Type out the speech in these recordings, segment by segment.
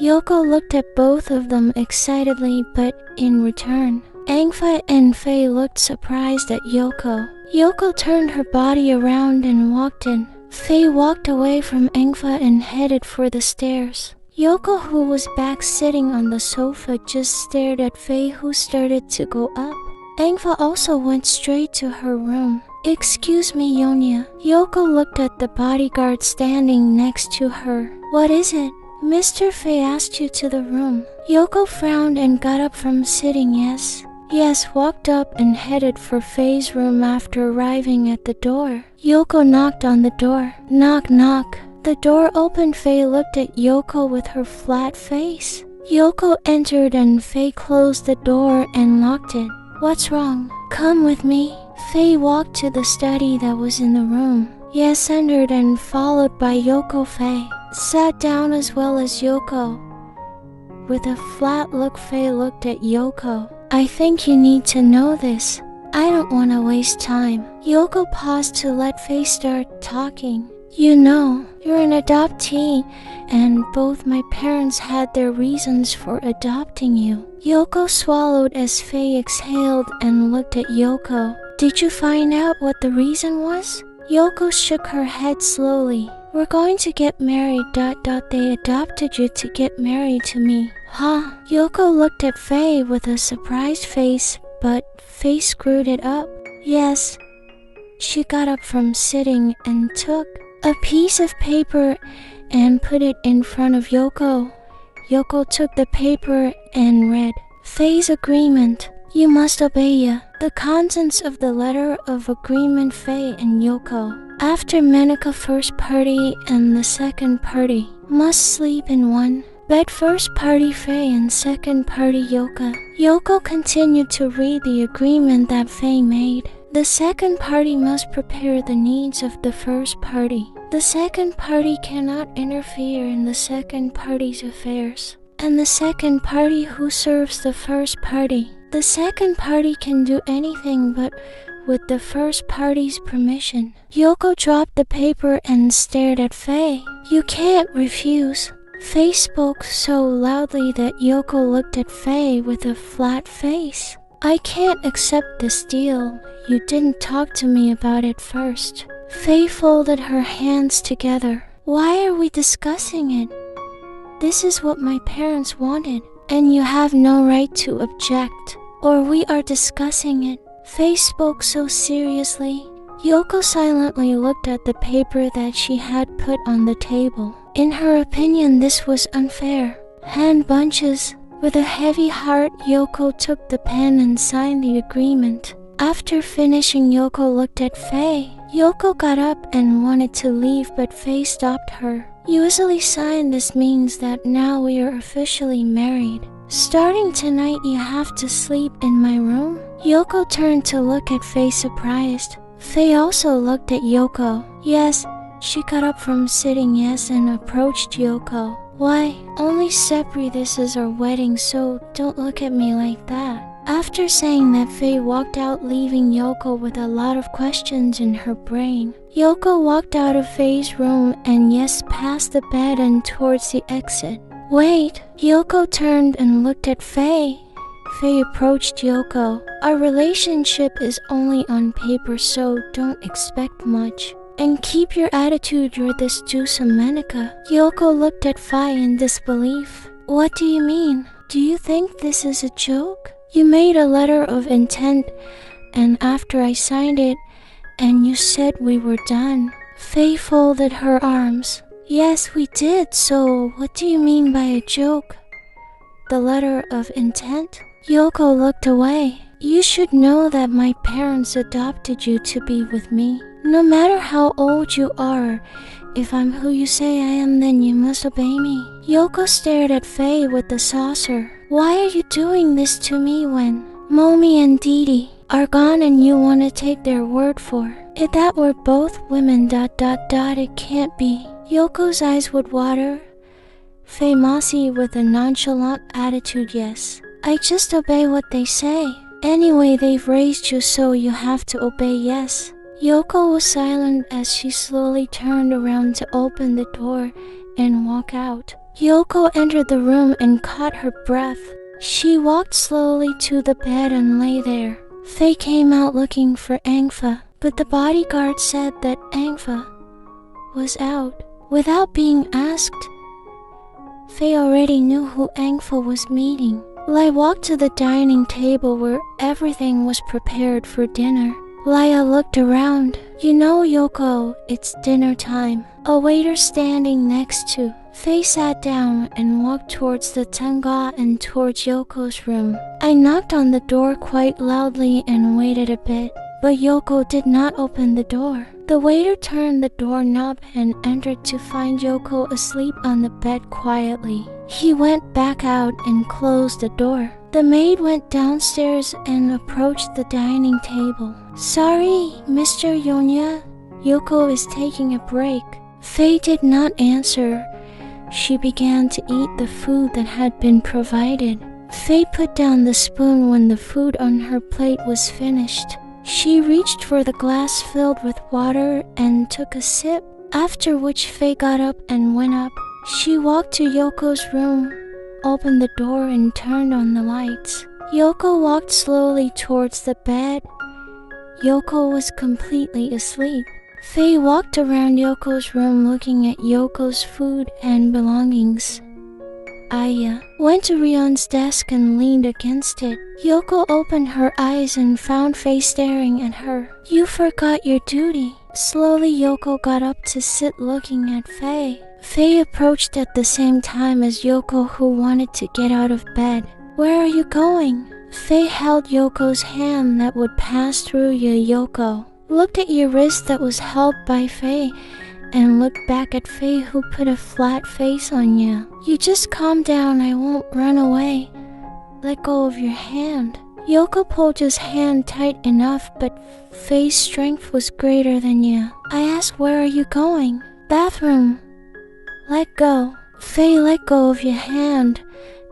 Yoko looked at both of them excitedly, but in return, Angfa and Faye looked surprised at Yoko. Yoko turned her body around and walked in. Faye walked away from Angfa and headed for the stairs. Yoko, who was back sitting on the sofa, just stared at Faye, who started to go up. Angfa also went straight to her room. "Excuse me, Yonya." Yoko looked at the bodyguard standing next to her. "What is it?" "Mr. Faye asked you to the room." Yoko frowned and got up from sitting. Yes, walked up and headed for Faye's room. After arriving at the door, Yoko knocked on the door. Knock, knock. The door opened. Faye looked at Yoko with her flat face. Yoko entered and Faye closed the door and locked it. "What's wrong?" "Come with me." Faye walked to the study that was in the room. Yes entered and followed by Yoko. Faye sat down as well as Yoko. With a flat look, Faye looked at Yoko. "I think you need to know this. I don't want to waste time." Yoko paused to let Faye start talking. "You know, you're an adoptee, and both my parents had their reasons for adopting you." Yoko swallowed as Faye exhaled and looked at Yoko. "Did you find out what the reason was?" Yoko shook her head slowly. "We're going to get married. They adopted you to get married to me." "Huh?" Yoko looked at Faye with a surprised face, but Faye screwed it up. "Yes." She got up from sitting and took a piece of paper and put it in front of Yoko. Yoko took the paper and read, "Faye's agreement. You must obey ya. The contents of the letter of agreement. Faye and Yoko, after Menaka first party and the second party, must sleep in one bed. First party Faye and second party Yoko." Yoko continued to read the agreement that Faye made. "The second party must prepare the needs of the first party. The second party cannot interfere in the second party's affairs. And the second party who serves the first party. The second party can do anything but with the first party's permission." Yoko dropped the paper and stared at Faye. "You can't refuse." Faye spoke so loudly that Yoko looked at Faye with a flat face. "I can't accept this deal. You didn't talk to me about it first." Faye folded her hands together. "Why are we discussing it? This is what my parents wanted, and you have no right to object, or we are discussing it." Faye spoke so seriously. Yoko silently looked at the paper that she had put on the table. In her opinion, this was unfair. Hand bunches. With a heavy heart, Yoko took the pen and signed the agreement. After finishing, Yoko looked at Faye. Yoko got up and wanted to leave, but Faye stopped her. "You easily signed. This means that now we are officially married. Starting tonight, you have to sleep in my room." Yoko turned to look at Faye, surprised. Faye also looked at Yoko. "Yes." She got up from sitting. Yes, and approached Yoko. "Why? Only separate. This is our wedding, so don't look at me like that." After saying that, Faye walked out, leaving Yoko with a lot of questions in her brain. Yoko walked out of Faye's room and past the bed and towards the exit. "Wait." Yoko turned and looked at Faye. Faye approached Yoko. "Our relationship is only on paper, so don't expect much. And keep your attitude. You're this Menaka." Yoko looked at Faye in disbelief. "What do you mean? Do you think this is a joke? You made a letter of intent, and after I signed it, and you said we were done." Faye folded her arms. "Yes, we did, so what do you mean by a joke? The letter of intent?" Yoko looked away. "You should know that my parents adopted you to be with me. No matter how old you are, if I'm who you say I am, then you must obey me." Yoko stared at Faye with the saucer. "Why are you doing this to me when Momi and Didi are gone and you want to take their word for it? If that were both women... It can't be." Yoko's eyes would water. Faye Masi with a nonchalant attitude. "Yes, I just obey what they say. Anyway, they've raised you, so you have to obey. Yes." Yoko was silent as she slowly turned around to open the door and walk out. Yoko entered the room and caught her breath. She walked slowly to the bed and lay there. Faye came out looking for Angfa, but the bodyguard said that Angfa was out. Without being asked, Faye already knew who Angfa was meeting. Lai walked to the dining table where everything was prepared for dinner. Laya looked around. You know, Yoko, it's dinner time. A waiter standing next to Faye sat down and walked towards the tanga and towards Yoko's room. I knocked on the door quite loudly and waited a bit, but Yoko did not open the door. The waiter turned the doorknob and entered to find Yoko asleep on the bed quietly. He went back out and closed the door. The maid went downstairs and approached the dining table. Sorry, Mr. Yonya, Yoko is taking a break. Faye did not answer. She began to eat the food that had been provided. Faye put down the spoon when the food on her plate was finished. She reached for the glass filled with water and took a sip, after which Faye got up and went up. She walked to Yoko's room, opened the door and turned on the lights. Yoko walked slowly towards the bed. Yoko was completely asleep. Faye walked around Yoko's room looking at Yoko's food and belongings. Aya went to Rion's desk and leaned against it. Yoko opened her eyes and found Faye staring at her. You forgot your duty. Slowly Yoko got up to sit looking at Faye. Faye approached at the same time as Yoko, who wanted to get out of bed. Where are you going? Faye held Yoko's hand that would pass through you. Yoko looked at your wrist that was held by Faye and looked back at Faye, who put a flat face on you. You just calm down, I won't run away. Let go of your hand. Yoko pulled his hand tight enough, but Faye's strength was greater than you. I asked, where are you going? Bathroom. Let go. Faye let go of your hand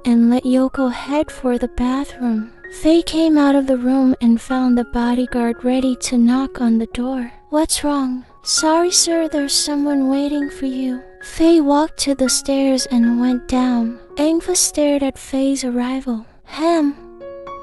and let Yoko head for the bathroom. Faye came out of the room and found the bodyguard ready to knock on the door. What's wrong? Sorry, sir, there's someone waiting for you. Faye walked to the stairs and went down. Angfa stared at Faye's arrival.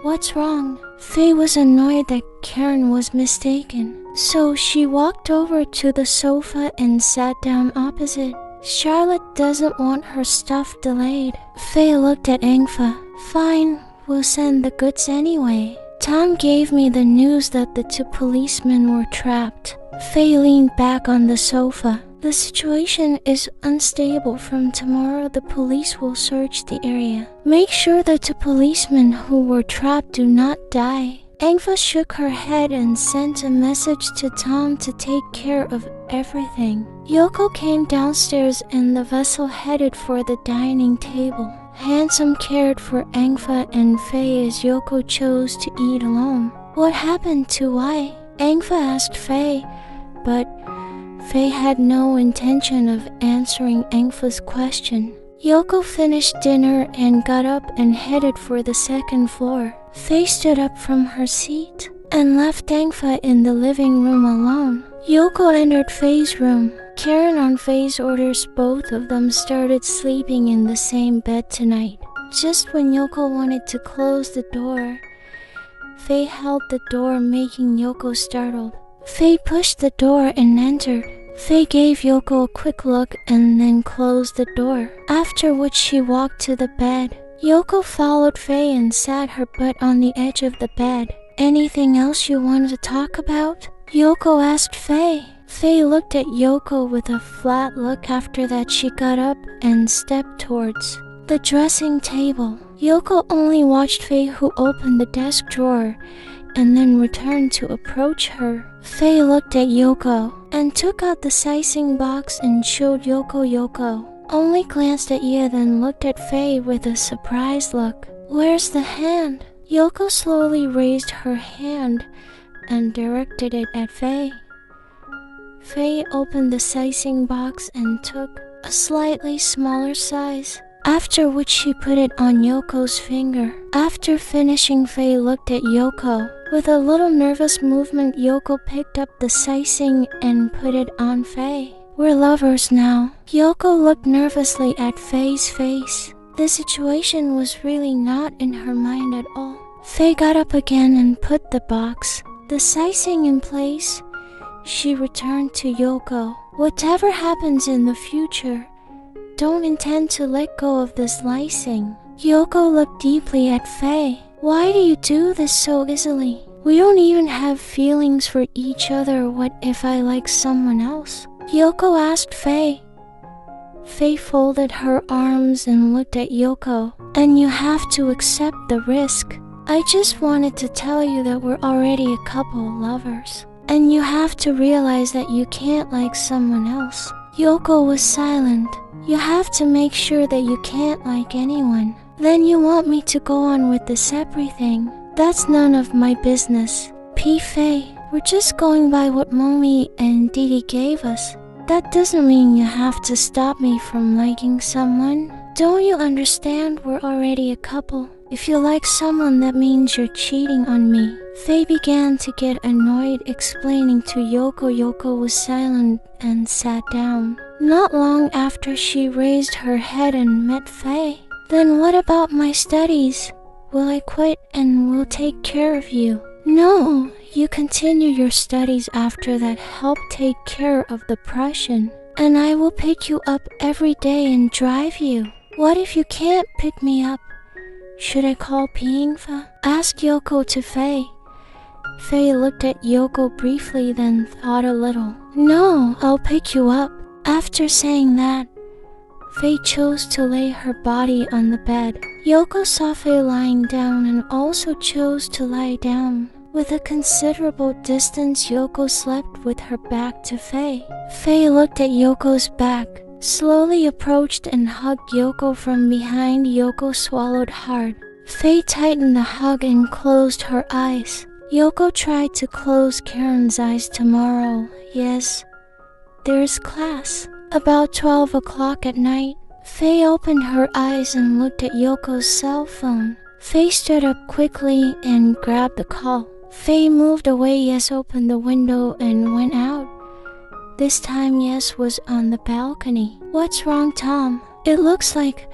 What's wrong? Faye was annoyed that Karen was mistaken, so she walked over to the sofa and sat down opposite. Charlotte doesn't want her stuff delayed. Faye looked at Angfa. Fine, we'll send the goods anyway. Tom gave me the news that the two policemen were trapped. Faye leaned back on the sofa. The situation is unstable. From tomorrow, the police will search the area. Make sure the two policemen who were trapped do not die. Angfa shook her head and sent a message to Tom to take care of everything. Yoko came downstairs and the vessel headed for the dining table. Handsome cared for Angfa and Faye as Yoko chose to eat alone. What happened to why? Angfa asked Faye, but Faye had no intention of answering Angfa's question. Yoko finished dinner and got up and headed for the second floor. Faye stood up from her seat and left Angfa in the living room alone. Yoko entered Faye's room. Karen on Faye's orders, both of them started sleeping in the same bed tonight. Just when Yoko wanted to close the door, Faye held the door, making Yoko startled. Faye pushed the door and entered. Faye gave Yoko a quick look and then closed the door, after which she walked to the bed. Yoko followed Faye and sat her butt on the edge of the bed. Anything else you wanted to talk about? Yoko asked Faye. Faye looked at Yoko with a flat look. After that, she got up and stepped towards the dressing table. Yoko only watched Faye, who opened the desk drawer and then returned to approach her. Faye looked at Yoko and took out the sizing box and showed Yoko. Yoko only glanced at you, then looked at Faye with a surprised look. Where's the hand? Yoko slowly raised her hand and directed it at Faye. Faye opened the sizing box and took a slightly smaller size, after which she put it on Yoko's finger. After finishing, Faye looked at Yoko. With a little nervous movement, Yoko picked up the sizing and put it on Faye. We're lovers now. Yoko looked nervously at Faye's face. The situation was really not in her mind at all. Faye got up again and put the box, the sizing in place. She returned to Yoko. Whatever happens in the future, don't intend to let go of this lysing. Yoko looked deeply at Faye. Why do you do this so easily? We don't even have feelings for each other. What if I like someone else? Yoko asked Faye. Faye folded her arms and looked at Yoko. And you have to accept the risk. I just wanted to tell you that we're already a couple lovers. And you have to realize that you can't like someone else. Yoko was silent. You have to make sure that you can't like anyone. Then you want me to go on with this everything. That's none of my business. Faye, we're just going by what Mommy and Didi gave us. That doesn't mean you have to stop me from liking someone. Don't you understand we're already a couple? If you like someone, that means you're cheating on me. Faye began to get annoyed, explaining to Yoko. Yoko was silent and sat down. Not long after, she raised her head and met Faye. Then what about my studies? Will I quit and will take care of you? No, you continue your studies after that. Help take care of the depression. And I will pick you up every day and drive you. What if you can't pick me up? Should I call Pingfa? Asked Yoko to Faye. Faye looked at Yoko briefly, then thought a little. No, I'll pick you up. After saying that, Faye chose to lay her body on the bed. Yoko saw Faye lying down and also chose to lie down. With a considerable distance, Yoko slept with her back to Faye. Faye looked at Yoko's back, slowly approached and hugged Yoko from behind. Yoko swallowed hard. Faye tightened the hug and closed her eyes. Yoko tried to close Karen's eyes. Tomorrow, yes, there's class. About 12 o'clock at night, Faye opened her eyes and looked at Yoko's cell phone. Faye stood up quickly and grabbed the call. Faye moved away. Yes opened the window and went out. This time Yes was on the balcony. What's wrong, Tom? It looks like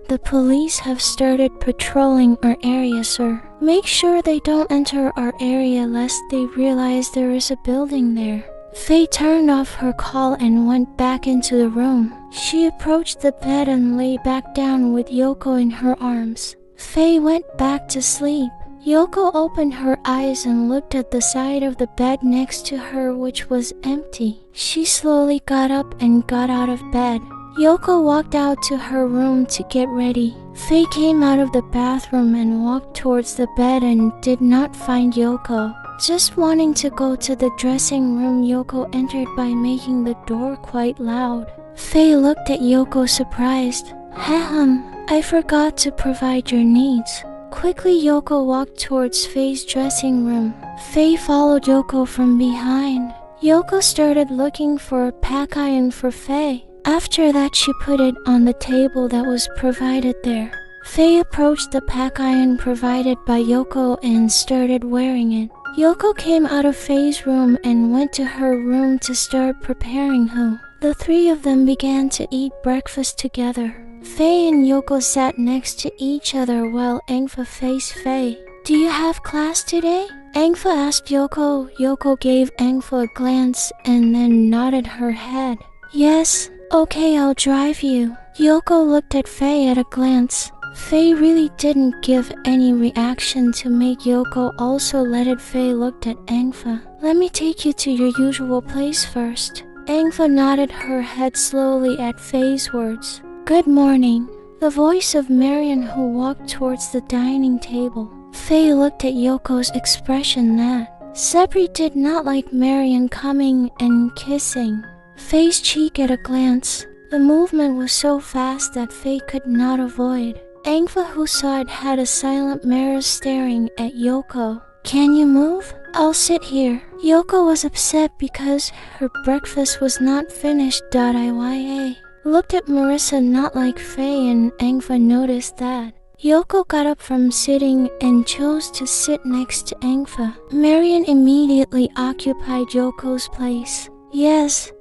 the police have started patrolling our area, sir. Make sure they don't enter our area lest they realize there is a building there. Faye turned off her call and went back into the room. She approached the bed and lay back down with Yoko in her arms. Faye went back to sleep. Yoko opened her eyes and looked at the side of the bed next to her, which was empty. She slowly got up and got out of bed. Yoko walked out to her room to get ready. Faye came out of the bathroom and walked towards the bed and did not find Yoko. Just wanting to go to the dressing room, Yoko entered by making the door quite loud. Faye looked at Yoko surprised. I forgot to provide your needs. Quickly, Yoko walked towards Faye's dressing room. Faye followed Yoko from behind. Yoko started looking for a pack iron for Faye. After that, she put it on the table that was provided there. Faye approached the pack iron provided by Yoko and started wearing it. Yoko came out of Faye's room and went to her room to start preparing her. The three of them began to eat breakfast together. Faye and Yoko sat next to each other while Engfa faced Faye. Do you have class today? Engfa asked Yoko. Yoko gave Engfa a glance and then nodded her head. Yes, okay, I'll drive you. Yoko looked at Faye at a glance. Faye really didn't give any reaction to make Yoko also let it. Faye looked at Engfa. Let me take you to your usual place first. Engfa nodded her head slowly at Faye's words. Good morning. The voice of Marion, who walked towards the dining table. Faye looked at Yoko's expression. That Sepri did not like Marion coming and kissing Faye's cheek at a glance. The movement was so fast that Faye could not avoid. Engfa, who saw it, had a silent mirror staring at Yoko. Can you move? I'll sit here. Yoko was upset because her breakfast was not finished. Iya looked at Marissa not like Faye, and Engfa noticed that. Yoko got up from sitting and chose to sit next to Engfa. Marion immediately occupied Yoko's place. Yes,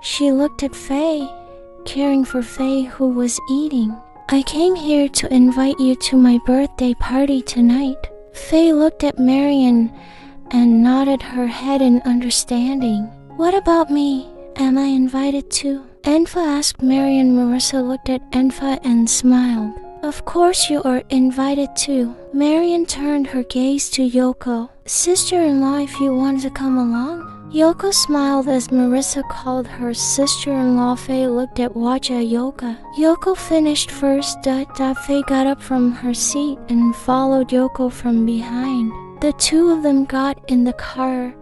She looked at Faye, caring for Faye who was eating. I came here to invite you to my birthday party tonight. Faye looked at Marion and nodded her head in understanding. What about me? Am I invited too? Enfa asked Marion. Marissa looked at Enfa and smiled. Of course you are invited too. Marion turned her gaze to Yoko. Sister-in-law, if you want to come along? Yoko smiled as Marissa called her sister-in-law. Faye looked at Yoko. Yoko finished first. Faye got up from her seat and followed Yoko from behind. The two of them got in the car.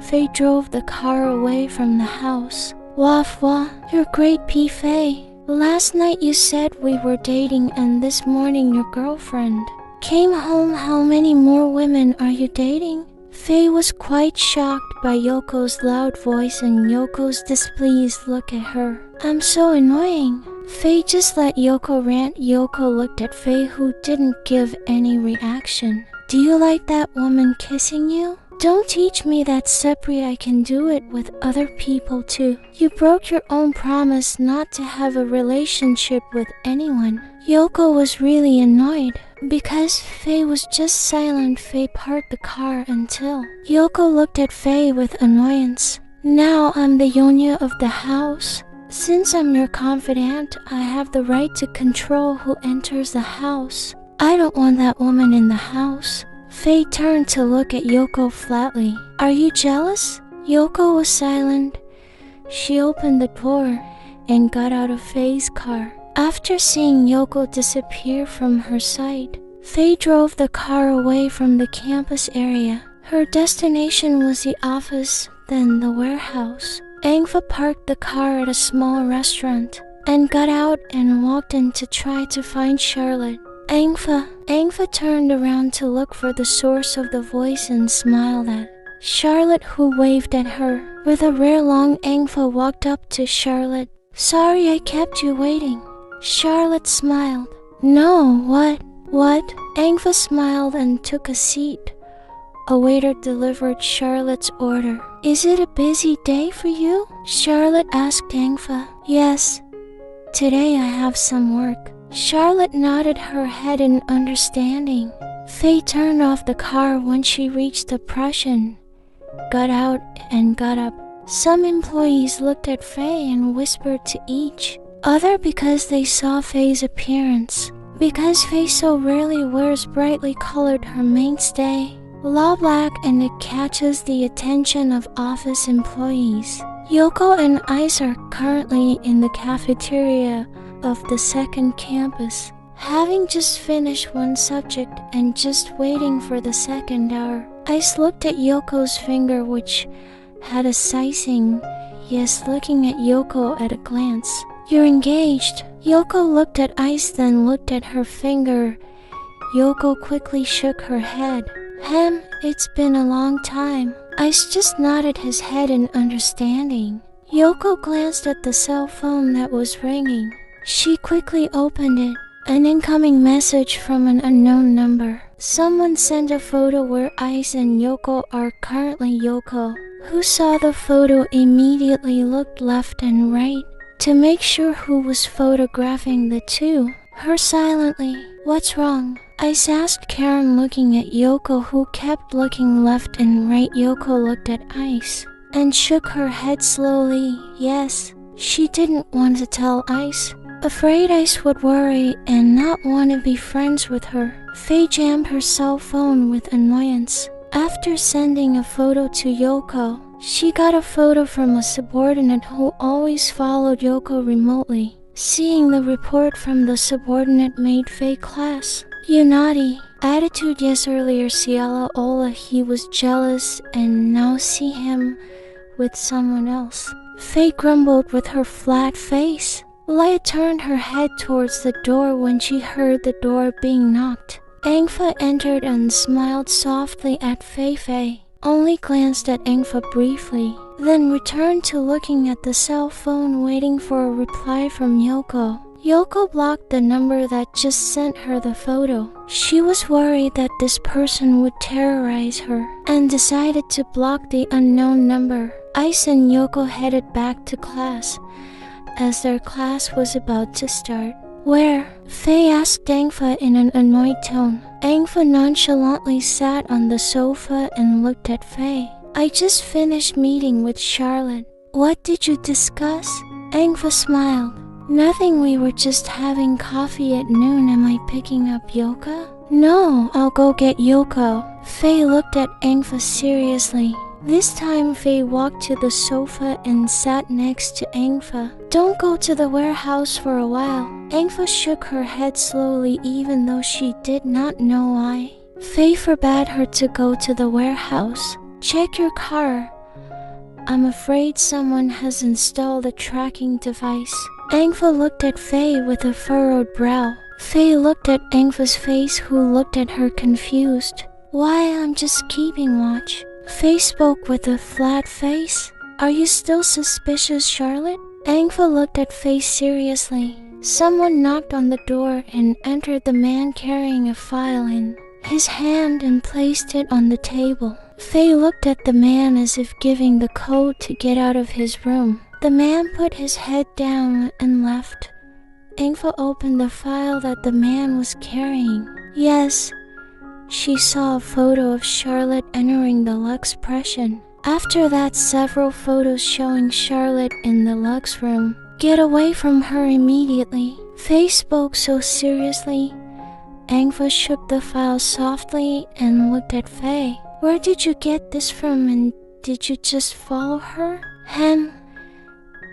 Faye drove the car away from the house. Waf wah, you're great, P. Faye. Last night you said we were dating and this morning your girlfriend came home. How many more women are you dating? Faye was quite shocked by Yoko's loud voice and Yoko's displeased look at her. I'm so annoying. Faye just let Yoko rant. Yoko looked at Faye who didn't give any reaction. Do you like that woman kissing you? Don't teach me that, Sepri. I can do it with other people too. You broke your own promise not to have a relationship with anyone. Yoko was really annoyed. Because Faye was just silent, Faye parked the car until Yoko looked at Faye with annoyance. Now I'm the Yonya of the house. Since I'm your confidant, I have the right to control who enters the house. I don't want that woman in the house. Faye turned to look at Yoko flatly. Are you jealous? Yoko was silent. She opened the door and got out of Faye's car. After seeing Yoko disappear from her sight, Faye drove the car away from the campus area. Her destination was the office, then the warehouse. Angfa parked the car at a small restaurant and got out and walked in to try to find Charlotte. Angfa turned around to look for the source of the voice and smiled at Charlotte, who waved at her. With a rare long, Angfa walked up to Charlotte. Sorry I kept you waiting. Charlotte smiled. No, what? Angfa smiled and took a seat. A waiter delivered Charlotte's order. Is it a busy day for you? Charlotte asked Angfa. Yes. Today I have some work. Charlotte nodded her head in understanding. Faye turned off the car when she reached the Prussian, got out and got up. Some employees looked at Faye and whispered to each other because they saw Faye's appearance. Because Faye so rarely wears brightly colored her mainstay, law black, and it catches the attention of office employees. Yoko and Ice are currently in the cafeteria of the second campus, having just finished one subject and just waiting for the second hour. Ice looked at Yoko's finger, which had a sizing. Yes, looking at Yoko at a glance. You're engaged. Yoko looked at Ice, then looked at her finger. Yoko quickly shook her head. It's been a long time. Ice just nodded his head in understanding. Yoko glanced at the cell phone that was ringing. She quickly opened it. An incoming message from an unknown number. Someone sent a photo where Ice and Yoko are currently. Yoko, who saw the photo, immediately looked left and right to make sure who was photographing the two. Her silently. What's wrong? Ice asked Karen, looking at Yoko, who kept looking left and right. Yoko looked at Ice and shook her head slowly. Yes. She didn't want to tell Ice, afraid Ice would worry and not want to be friends with her. Faye jammed her cell phone with annoyance. After sending a photo to Yoko, she got a photo from a subordinate who always followed Yoko remotely. Seeing the report from the subordinate made Faye class. You naughty. Attitude. Yes, earlier Ciela Ola he was jealous and now see him with someone else. Faye grumbled with her flat face. Leia turned her head towards the door when she heard the door being knocked. Angfa entered and smiled softly at Faye. Only glanced at Angfa briefly, then returned to looking at the cell phone, waiting for a reply from Yoko. Yoko blocked the number that just sent her the photo. She was worried that this person would terrorize her and decided to block the unknown number. Ice and Yoko headed back to class as their class was about to start. Where? Faye asked Angfa in an annoyed tone. Angfa nonchalantly sat on the sofa and looked at Faye. I just finished meeting with Charlotte. What did you discuss? Angfa smiled. Nothing, we were just having coffee at noon. Am I picking up Yoko? No, I'll go get Yoko. Faye looked at Angfa seriously. This time Faye walked to the sofa and sat next to Angfa. Don't go to the warehouse for a while. Angfa shook her head slowly even though she did not know why. Faye forbade her to go to the warehouse. Check your car. I'm afraid someone has installed a tracking device. Angfa looked at Faye with a furrowed brow. Faye looked at Angfa's face, who looked at her confused. Why, I'm just keeping watch. Faye spoke with a flat face. Are you still suspicious, Charlotte? Angfa looked at Faye seriously. Someone knocked on the door and entered the man carrying a file in his hand and placed it on the table. Faye looked at the man as if giving the code to get out of his room. The man put his head down and left. Angfa opened the file that the man was carrying. Yes, she saw a photo of Charlotte entering the Lux Pression. After that, several photos showing Charlotte in the Lux room. Get away from her immediately. Faye spoke so seriously. Angfa shook the file softly and looked at Faye. Where did you get this from, and did you just follow her?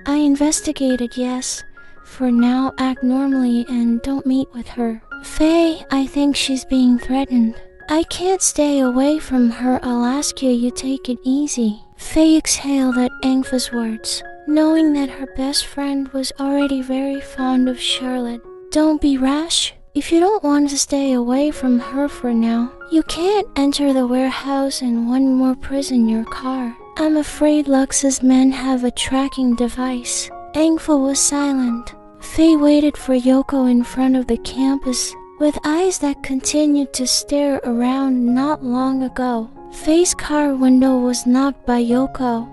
I investigated, yes. For now, act normally and don't meet with her. Faye, I think she's being threatened. I can't stay away from her. I'll ask you take it easy. Faye exhaled at Angfa's words, knowing that her best friend was already very fond of Charlotte. Don't be rash. If you don't want to stay away from her for now, you can't enter the warehouse and one more prison your car. I'm afraid Lux's men have a tracking device. Angfa was silent. Faye waited for Yoko in front of the campus with eyes that continued to stare around. Not long ago, Faye's car window was knocked by Yoko.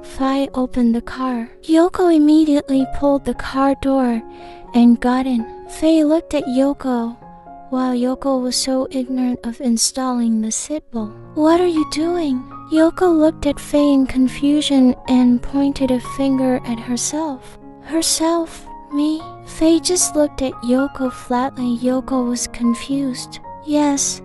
Faye opened the car. Yoko immediately pulled the car door and got in. Faye looked at Yoko while Yoko was so ignorant of installing the sitbelt. What are you doing? Yoko looked at Faye in confusion and pointed a finger at herself. Herself? Me? Faye just looked at Yoko flatly. Yoko was confused. Yes,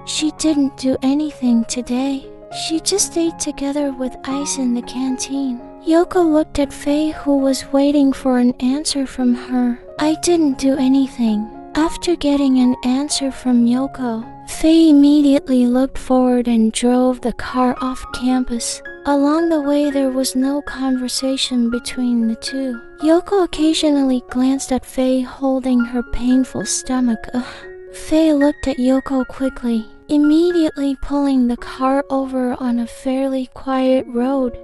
she didn't do anything today. She just ate together with Ice in the canteen. Yoko looked at Faye, who was waiting for an answer from her. I didn't do anything. After getting an answer from Yoko, Faye immediately looked forward and drove the car off campus. Along the way, there was no conversation between the two. Yoko occasionally glanced at Faye, holding her painful stomach. Faye looked at Yoko quickly, immediately pulling the car over on a fairly quiet road.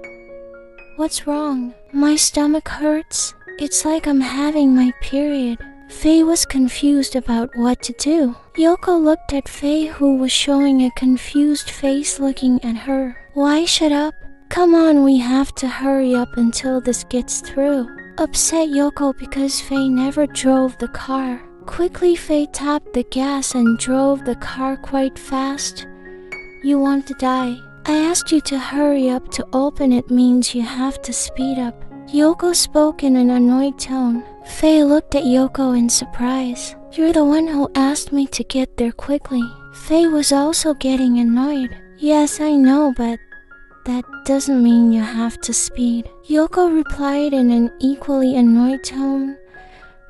What's wrong? My stomach hurts. It's like I'm having my period. Faye was confused about what to do. Yoko looked at Faye, who was showing a confused face looking at her. Why shut up? Come on, we have to hurry up until this gets through. Upset Yoko because Faye never drove the car. Quickly, Faye tapped the gas and drove the car quite fast. You want to die. I asked you to hurry up. To open it means you have to speed up. Yoko spoke in an annoyed tone. Faye looked at Yoko in surprise. You're the one who asked me to get there quickly. Faye was also getting annoyed. Yes, I know, but that doesn't mean you have to speed. Yoko replied in an equally annoyed tone.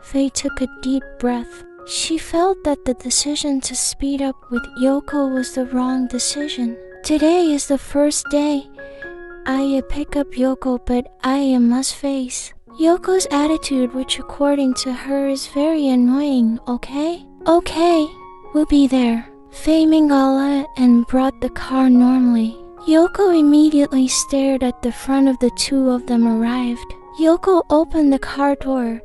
Faye took a deep breath. She felt that the decision to speed up with Yoko was the wrong decision. Today is the first day. I pick up Yoko, but I must face Yoko's attitude, which according to her is very annoying, okay? Okay, we'll be there. Faye Mingala and brought the car normally. Yoko immediately stared at the front of the two of them arrived. Yoko opened the car door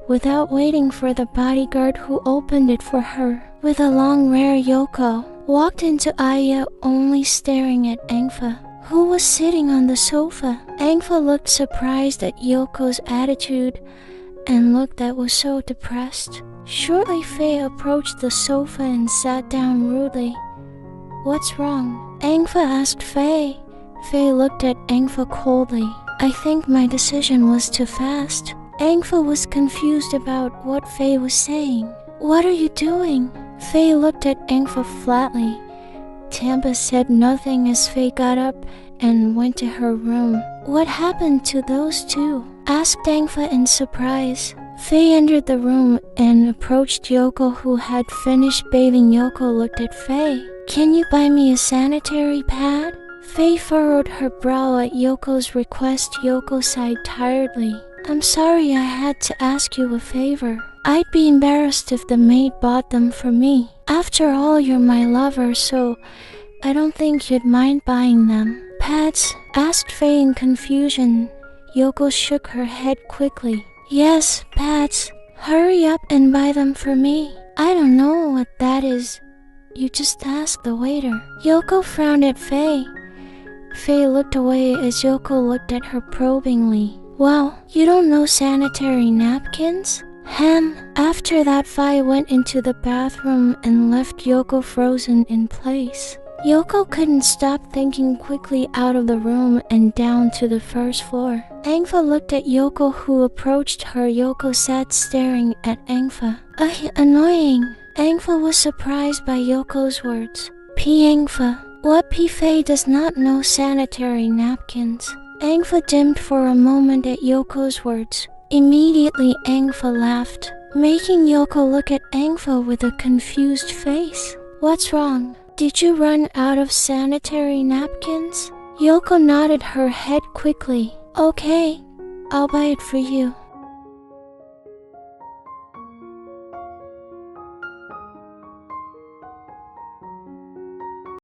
without waiting for the bodyguard, who opened it for her. With a long rare, Yoko walked into Aya, only staring at Angfa. who was sitting on the sofa. Angfa looked surprised at Yoko's attitude and look that was so depressed. Shortly, Faye approached the sofa and sat down rudely. "What's wrong?" Angfa asked Faye. Faye looked at Angfa coldly. "I think my decision was too fast." Angfa was confused about what Faye was saying. "What are you doing?" Faye looked at Angfa flatly. Tampa said nothing as Faye got up and went to her room. "What happened to those two?" asked Angfa in surprise. Faye entered the room and approached Yoko, who had finished bathing. Yoko looked at Faye. "Can you buy me a sanitary pad?" Faye furrowed her brow at Yoko's request. Yoko sighed tiredly. "I'm sorry, I had to ask you a favor. I'd be embarrassed if the maid bought them for me. After all, you're my lover, so I don't think you'd mind buying them." "Pads?" asked Faye in confusion. Yoko shook her head quickly. "Yes, pads. Hurry up and buy them for me." "I don't know what that is. You just ask the waiter." Yoko frowned at Faye. Faye looked away as Yoko looked at her probingly. "Well, you don't know sanitary napkins?" After that, Faye went into the bathroom and left Yoko frozen in place. Yoko couldn't stop thinking. Quickly out of the room and down to the first floor. Angfa looked at Yoko, who approached her. Yoko sat staring at Angfa. Annoying. Angfa was surprised by Yoko's words. Angfa. What Faye does not know sanitary napkins. Angfa dimmed for a moment at Yoko's words. Immediately Angfa laughed, making Yoko look at Angfa with a confused face. "What's wrong? Did you run out of sanitary napkins?" Yoko nodded her head quickly. "Okay, I'll buy it for you."